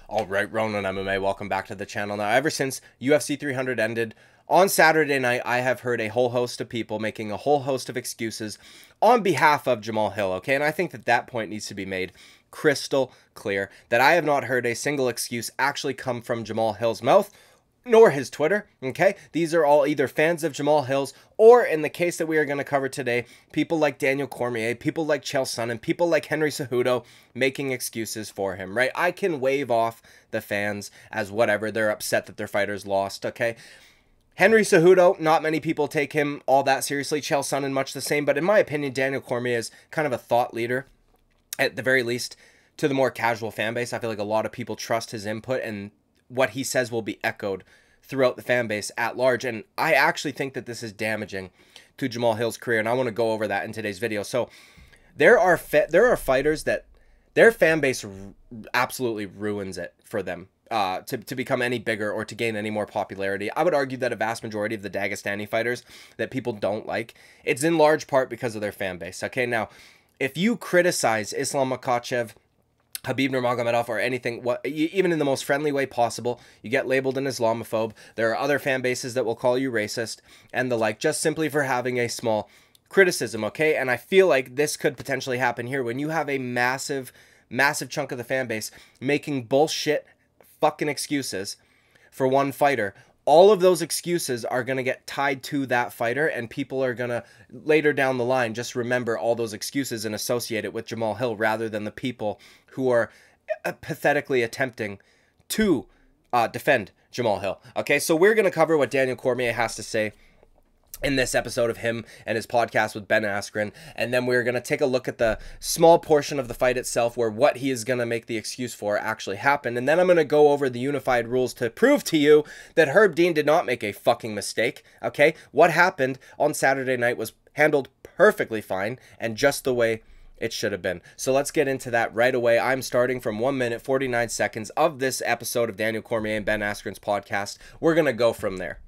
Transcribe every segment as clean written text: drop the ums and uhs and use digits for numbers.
All right, Ronan MMA, welcome back to the channel. Now, ever since UFC 300 ended on Saturday night, I have heard a whole host of people making a whole host of excuses on behalf of Jamahal Hill, okay? And I think that that point needs to be made crystal clear, that I have not heard a single excuse actually come from Jamahal Hill's mouth, nor his Twitter, okay? These are all either fans of Jamahal Hill's, or in the case that we are going to cover today, people like Daniel Cormier, people like Chael Sonnen, people like Henry Cejudo making excuses for him, right? I can wave off the fans as whatever, they're upset that their fighters lost, okay? Henry Cejudo, not many people take him all that seriously. Chael Sonnen, much the same, but in my opinion, Daniel Cormier is kind of a thought leader, at the very least, to the more casual fan base. I feel like a lot of people trust his input, and what he says will be echoed throughout the fan base at large. And I actually think that this is damaging to Jamahal Hill's career, and I want to go over that in today's video. So there are fighters that their fan base absolutely ruins it for them to become any bigger or to gain any more popularity. I would argue that a vast majority of the Dagestani fighters that people don't like, it's in large part because of their fan base. Okay, now if you criticize Islam Makhachev, Khabib Nurmagomedov, or anything, even in the most friendly way possible, you get labeled an Islamophobe. There are other fan bases that will call you racist and the like, just simply for having a small criticism, okay? And I feel like this could potentially happen here when you have a massive chunk of the fan base making bullshit fucking excuses for one fighter. All of those excuses are going to get tied to that fighter, and people are going to, later down the line, just remember all those excuses and associate it with Jamahal Hill rather than the people who are pathetically attempting to defend Jamahal Hill. Okay, so we're going to cover what Daniel Cormier has to say in this episode of him and his podcast with Ben Askren, and then we're going to take a look at the small portion of the fight itself where what he is going to make the excuse for actually happened, and then I'm going to go over the unified rules to prove to you that Herb Dean did not make a fucking mistake, okay? What happened on Saturday night was handled perfectly fine and just the way it should have been. So let's get into that right away. I'm starting from 1 minute 49 seconds of this episode of Daniel Cormier and Ben Askren's podcast. We're going to go from there.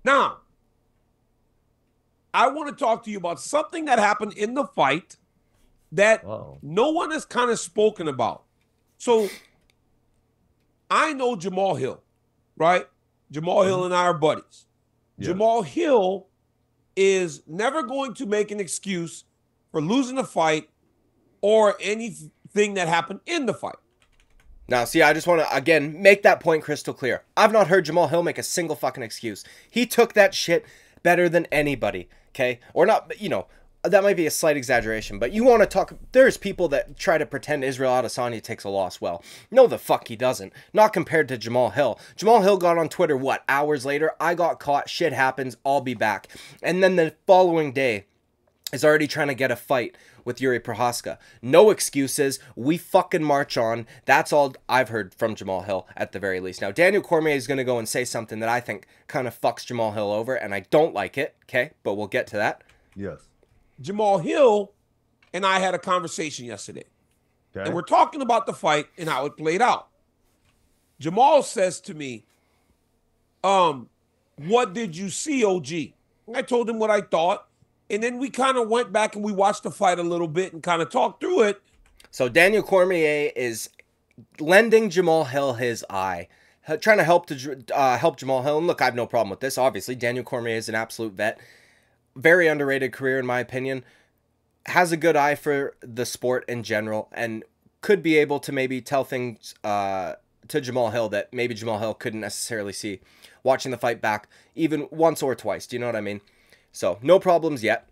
Now, I want to talk to you about something that happened in the fight that no one has kind of spoken about. So I know Jamahal Hill, right? Jamahal Hill and I are buddies. Yeah. Jamahal Hill is never going to make an excuse for losing a fight or anything that happened in the fight. Now, see, I just want to, again, make that point crystal clear. I've not heard Jamahal Hill make a single fucking excuse. He took that shit better than anybody, okay? Or not, you know, that might be a slight exaggeration, but you want to talk, there's people that try to pretend Israel Adesanya takes a loss. Well, no the fuck he doesn't. Not compared to Jamahal Hill. Jamahal Hill got on Twitter, what, hours later? I got caught, shit happens, I'll be back. And then the following day is already trying to get a fight with Yuri Prohaska. No excuses. We fucking march on. That's all I've heard from Jamahal Hill at the very least. Now, Daniel Cormier is going to go and say something that I think kind of fucks Jamahal Hill over, and I don't like it, okay? But we'll get to that. Yes. Jamahal Hill and I had a conversation yesterday. Okay. And we're talking about the fight and how it played out. Jamahal says to me, what did you see, OG? And I told him what I thought. And then we kind of went back and we watched the fight a little bit and kind of talked through it. So Daniel Cormier is lending Jamahal Hill his eye, trying to help Jamahal Hill. And look, I have no problem with this. Obviously, Daniel Cormier is an absolute vet. Very underrated career, in my opinion. Has a good eye for the sport in general and could be able to maybe tell things to Jamahal Hill that maybe Jamahal Hill couldn't necessarily see watching the fight back even once or twice. Do you know what I mean? So, no problems yet.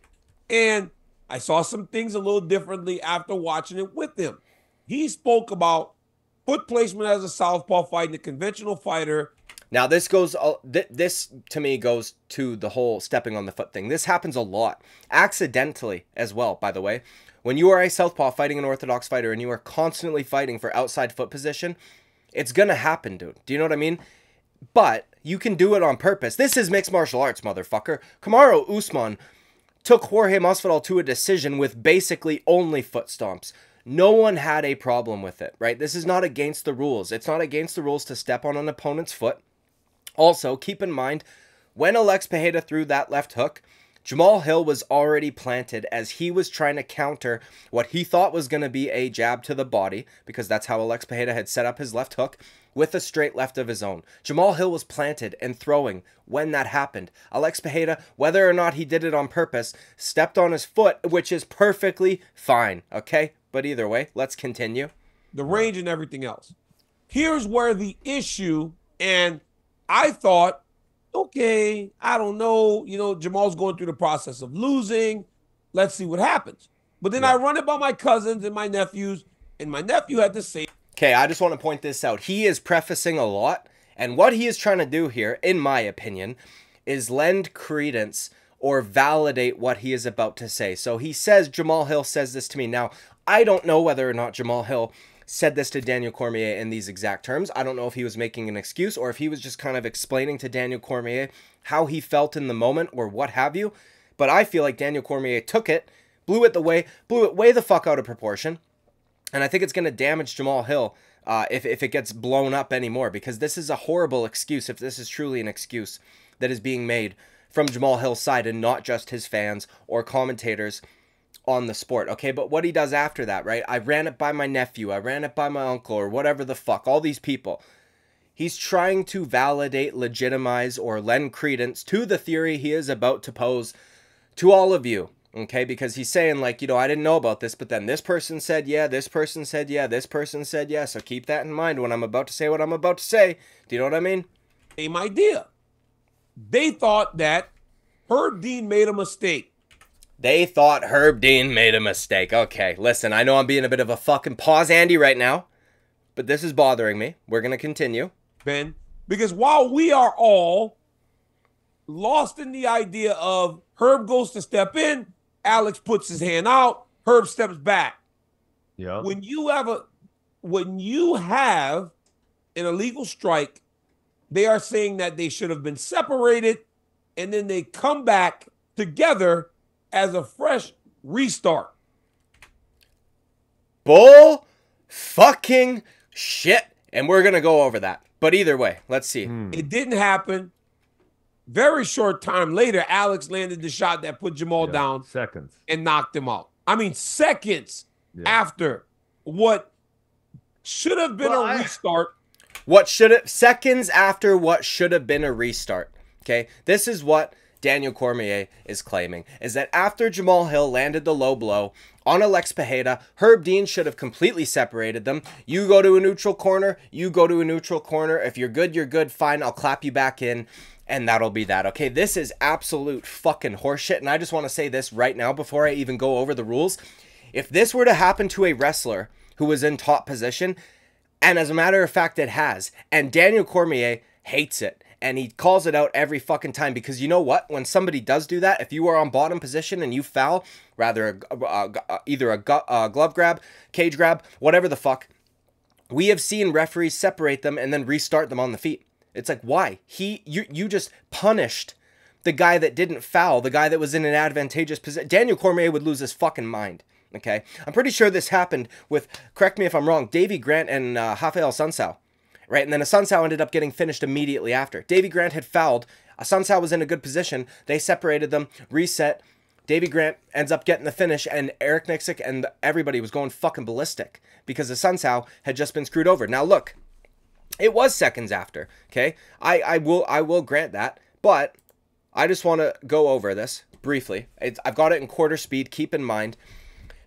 And I saw some things a little differently after watching it with him. He spoke about foot placement as a southpaw fighting a conventional fighter. Now, this goes, this to me goes to the whole stepping on the foot thing. This happens a lot. Accidentally as well, by the way. When you are a southpaw fighting an orthodox fighter and you are constantly fighting for outside foot position, it's going to happen, dude. Do you know what I mean? But you can do it on purpose. This is mixed martial arts, motherfucker. Kamaru Usman took Jorge Masvidal to a decision with basically only foot stomps. No one had a problem with it, right? This is not against the rules. It's not against the rules to step on an opponent's foot. Also, keep in mind, when Alex Pereira threw that left hook Jamahal Hill was already planted as he was trying to counter what he thought was going to be a jab to the body, because that's how Alex Pereira had set up his left hook, with a straight left of his own. Jamahal Hill was planted and throwing when that happened. Alex Pereira, whether or not he did it on purpose, stepped on his foot, which is perfectly fine, okay? But either way, let's continue. The range and everything else. Here's where the issue, and I thought, okay, I don't know. You know, Jamal's going through the process of losing. Let's see what happens. But then I run it by my cousins and my nephews, and my nephew had to say. Okay, I just want to point this out. He is prefacing a lot, and what he is trying to do here, in my opinion, is lend credence or validate what he is about to say. So he says, Jamahal Hill says this to me. Now, I don't know whether or not Jamahal Hill said this to Daniel Cormier in these exact terms. I don't know if he was making an excuse or if he was just kind of explaining to Daniel Cormier how he felt in the moment or what have you. But I feel like Daniel Cormier took it, blew it way the fuck out of proportion. And I think it's going to damage Jamahal Hill if it gets blown up anymore, because this is a horrible excuse, if this is truly an excuse that is being made from Jamahal Hill's side and not just his fans or commentators on the sport. Okay, but what he does after that, right? I ran it by my nephew, I ran it by my uncle, or whatever the fuck, all these people. He's trying to validate, legitimize, or lend credence to the theory he is about to pose to all of you. Okay, because he's saying, like, you know, I didn't know about this, but then this person said yeah, this person said yeah, this person said yeah, so keep that in mind when I'm about to say what I'm about to say. Do you know what I mean? Same idea. They thought that Herb Dean made a mistake. They thought Herb Dean made a mistake. Okay, listen, I know I'm being a bit of a fucking pause Andy right now, but this is bothering me. We're going to continue. Ben, because while we are all lost in the idea of Herb goes to step in, Alex puts his hand out, Herb steps back. Yeah. When you have an illegal strike, they are saying that they should have been separated, and then they come back together as a fresh restart. Bull fucking shit. And we're going to go over that. But either way, let's see. It didn't happen. Very short time later, Alex landed the shot that put Jamahal down. Seconds. And knocked him out. I mean, seconds after what should have been a restart. Seconds after what should have been a restart. Okay, this is what Daniel Cormier is claiming, is that after Jamahal Hill landed the low blow on Alex Pereira, Herb Dean should have completely separated them. You go to a neutral corner, you go to a neutral corner. If you're good, fine, I'll clap you back in, and that'll be that. Okay, this is absolute fucking horseshit, and I just want to say this right now before I even go over the rules. If this were to happen to a wrestler who was in top position, and as a matter of fact it has, and Daniel Cormier hates it, and he calls it out every fucking time, because you know what? When somebody does do that, if you are on bottom position and you foul, rather either a glove grab, cage grab, whatever the fuck, we have seen referees separate them and then restart them on the feet. It's like, why? You just punished the guy that didn't foul, the guy that was in an advantageous position. Daniel Cormier would lose his fucking mind. Okay? I'm pretty sure this happened with, correct me if I'm wrong, Davy Grant and Rafael Sunsao. Right, and then Sunsao ended up getting finished immediately after. Davy Grant had fouled. Sunsao was in a good position. They separated them, reset. Davy Grant ends up getting the finish, and Eric Nixick and everybody was going fucking ballistic because the Sunsao had just been screwed over. Now look, it was seconds after. Okay, I will grant that, but I just want to go over this briefly. I've got it in quarter speed. Keep in mind,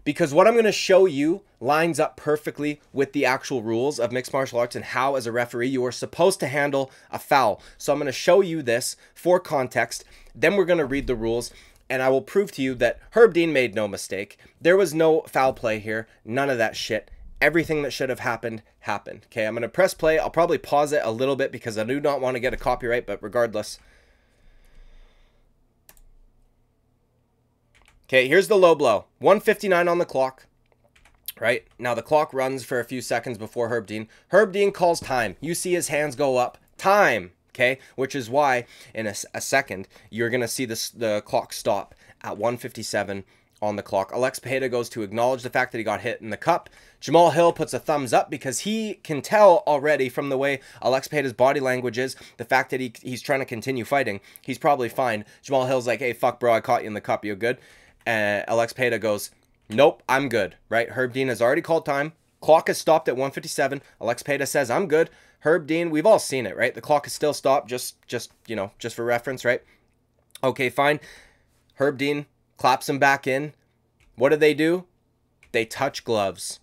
because what I'm going to show you lines up perfectly with the actual rules of mixed martial arts and how, as a referee, you are supposed to handle a foul. So I'm going to show you this for context. Then we're going to read the rules, and I will prove to you that Herb Dean made no mistake. There was no foul play here. None of that shit. Everything that should have happened, happened. Okay, I'm going to press play. I'll probably pause it a little bit because I do not want to get a copyright, but regardless. Okay, here's the low blow. 1:59 on the clock. Right? Now the clock runs for a few seconds before Herb Dean. Herb Dean calls time. You see his hands go up. Time. Okay? Which is why in a second you're going to see the clock stop at 1:57 on the clock. Alex Pereira goes to acknowledge the fact that he got hit in the cup. Jamahal Hill puts a thumbs up because he can tell already from the way Alex Pereira's body language is, the fact that he's trying to continue fighting. He's probably fine. Jamahal Hill's like, hey, fuck, bro, I caught you in the cup. You good? And Alex Pereira goes, nope, I'm good, right? Herb Dean has already called time. Clock is stopped at 1:57. Alex Pereira says, I'm good. Herb Dean, we've all seen it, right? The clock is still stopped, just for reference, right? Okay, fine. Herb Dean claps him back in. What do? They touch gloves.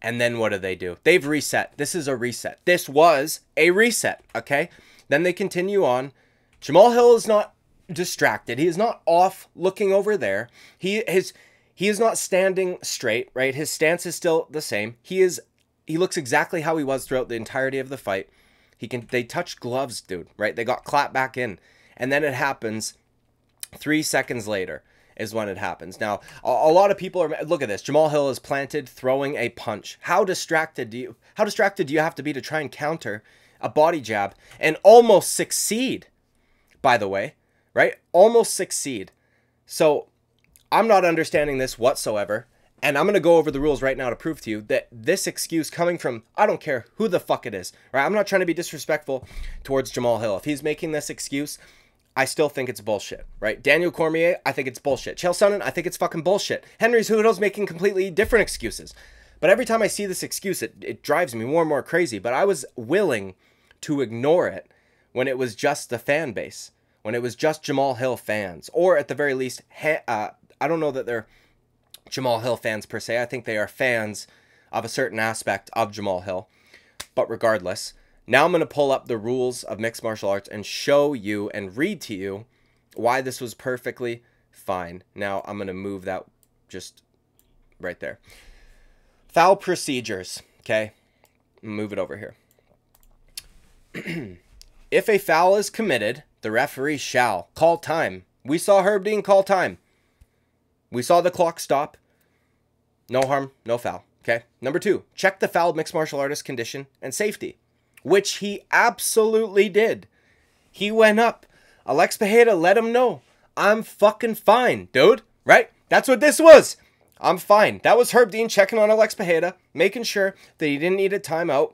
And then what do? They've reset. This is a reset. This was a reset, okay? Then they continue on. Jamahal Hill is not distracted. He is not off looking over there. He is not standing straight, right? His stance is still the same. He looks exactly how he was throughout the entirety of the fight. They touched gloves, dude, right? They got clapped back in. And then it happens 3 seconds later is when it happens. Now, a lot of people are, look at this. Jamahal Hill is planted throwing a punch. How distracted do you have to be to try and counter a body jab and almost succeed, by the way, right? Almost succeed. So I'm not understanding this whatsoever. And I'm going to go over the rules right now to prove to you that this excuse coming from, I don't care who the fuck it is, right? I'm not trying to be disrespectful towards Jamahal Hill. If he's making this excuse, I still think it's bullshit, right? Daniel Cormier, I think it's bullshit. Chael Sonnen, I think it's fucking bullshit. Henry Cejudo's making completely different excuses. But every time I see this excuse, it drives me more and more crazy. But I was willing to ignore it when it was just the fan base, when it was just Jamahal Hill fans, or at the very least, I don't know that they're Jamahal Hill fans per se. I think they are fans of a certain aspect of Jamahal Hill. But regardless, now I'm going to pull up the rules of mixed martial arts and show you and read to you why this was perfectly fine. Now I'm going to move that just right there. Foul procedures, okay? Move it over here. If a foul is committed, the referee shall call time. We saw Herb Dean call time. We saw the clock stop. No harm, no foul, okay? Number 2, check the fouled mixed martial artist condition and safety, which he absolutely did. He went up. Alex Pereira let him know, I'm fucking fine, dude, right? That's what this was. I'm fine. That was Herb Dean checking on Alex Pereira, making sure that he didn't need a timeout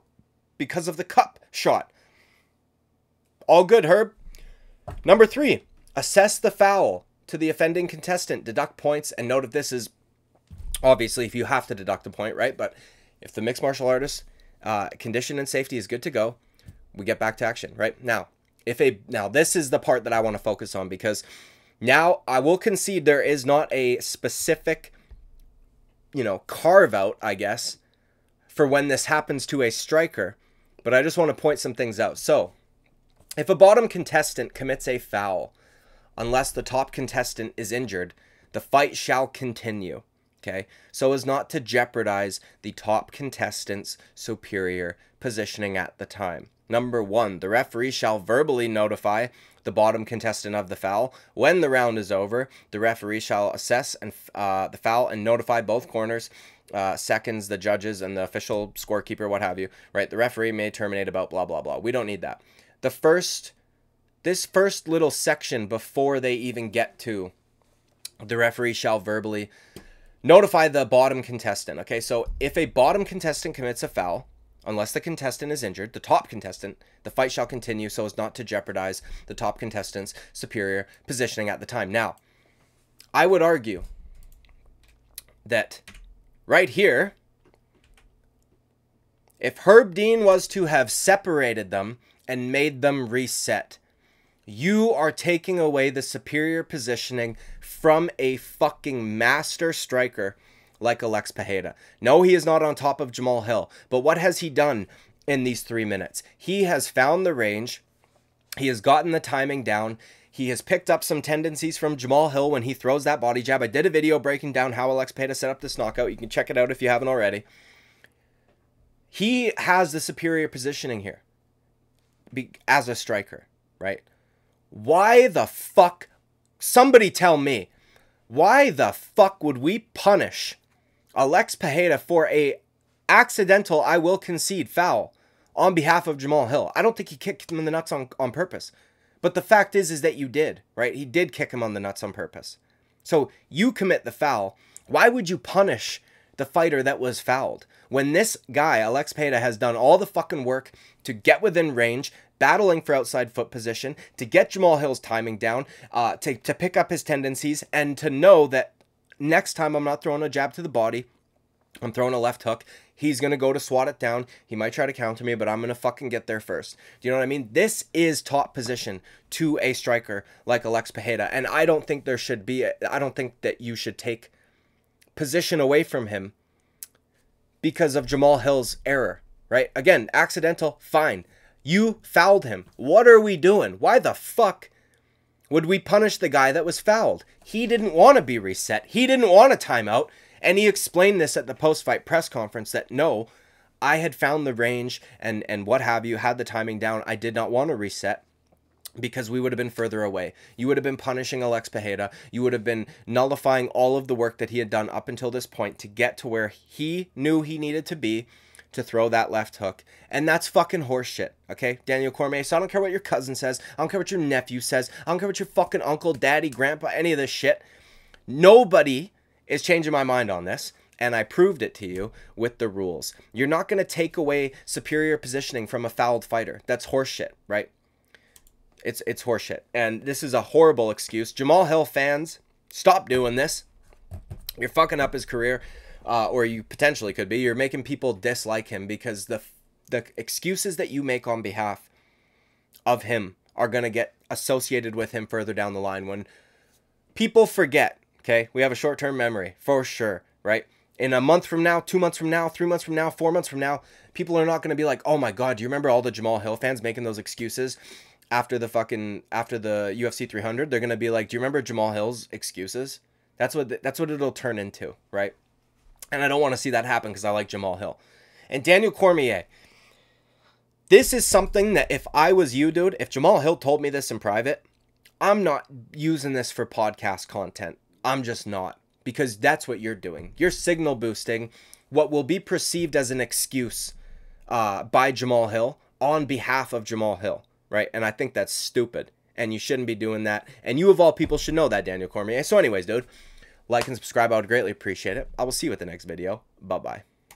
because of the cup shot. All good, Herb. Number 3, assess the foul to the offending contestant. Deduct points, and note if this is, obviously, if you have to deduct a point, right? But if the mixed martial artist condition and safety is good to go, we get back to action, right? Now, this is the part that I want to focus on, because now I will concede there is not a specific, carve out, I guess, for when this happens to a striker, but I just want to point some things out. So, if a bottom contestant commits a foul, unless the top contestant is injured, the fight shall continue, okay? So as not to jeopardize the top contestant's superior positioning at the time. Number 1, the referee shall verbally notify the bottom contestant of the foul. When the round is over, the referee shall assess the foul and notify both corners, seconds, the judges, and the official scorekeeper, what have you, right? The referee may terminate about blah, blah, blah. We don't need that. This first little section before they even get to the referee shall verbally notify the bottom contestant. Okay, so if a bottom contestant commits a foul, unless the contestant is injured, the top contestant, the fight shall continue so as not to jeopardize the top contestant's superior positioning at the time. Now, I would argue that right here, if Herb Dean was to have separated them and made them reset, you are taking away the superior positioning from a fucking master striker like Alex Pereira. No, he is not on top of Jamahal Hill, but what has he done in these 3 minutes? He has found the range. He has gotten the timing down. He has picked up some tendencies from Jamahal Hill when he throws that body jab. I did a video breaking down how Alex Pereira set up this knockout. You can check it out if you haven't already. He has the superior positioning here as a striker, right? Why the fuck, somebody tell me, why the fuck would we punish Alex Pereira for a accidental, I will concede, foul on behalf of Jamahal Hill? I don't think he kicked him in the nuts on purpose. But the fact is that you did, right? He did kick him on the nuts on purpose. So you commit the foul. Why would you punish the fighter that was fouled when this guy, Alex Pereira, has done all the fucking work to get within range, battling for outside foot position, to get Jamahal Hill's timing down, to pick up his tendencies, and to know that next time I'm not throwing a jab to the body, I'm throwing a left hook. He's going to go to swat it down. He might try to counter me, but I'm going to fucking get there first. Do you know what I mean? This is top position to a striker like Alex Pereira. And I don't think there should be, I don't think that you should take position away from him because of Jamahal Hill's error, right? Again, accidental, fine. You fouled him. What are we doing? Why the fuck would we punish the guy that was fouled? He didn't want to be reset. He didn't want a timeout. And he explained this at the post-fight press conference that, no, I had found the range and what have you, had the timing down. I did not want to reset because we would have been further away. You would have been punishing Alex Pereira. You would have been nullifying all of the work that he had done up until this point to get to where he knew he needed to be to throw that left hook. And that's fucking horseshit, okay? Daniel Cormier. So I don't care what your cousin says. I don't care what your nephew says. I don't care what your fucking uncle, daddy, grandpa, any of this shit. Nobody is changing my mind on this, and I proved it to you with the rules. You're not going to take away superior positioning from a fouled fighter. That's horseshit, right? It's horseshit, and this is a horrible excuse. Jamahal Hill fans, stop doing this. You're fucking up his career, or you potentially could be. You're making people dislike him because the excuses that you make on behalf of him are going to get associated with him further down the line when people forget. Okay, we have a short-term memory, for sure, right? In a month from now, 2 months from now, 3 months from now, 4 months from now, people are not going to be like, oh my God, do you remember all the Jamahal Hill fans making those excuses after the UFC 300? They're going to be like, do you remember Jamahal Hill's excuses? That's what it'll turn into, right? And I don't want to see that happen because I like Jamahal Hill. And Daniel Cormier, this is something that if I was you, dude, if Jamahal Hill told me this in private, I'm not using this for podcast content. I'm just not, because that's what you're doing. You're signal boosting what will be perceived as an excuse by Jamahal Hill on behalf of Jamahal Hill, right? And I think that's stupid, and you shouldn't be doing that. And you, of all people, should know that, Daniel Cormier. So anyways, dude, like and subscribe. I would greatly appreciate it. I will see you at the next video. Bye-bye.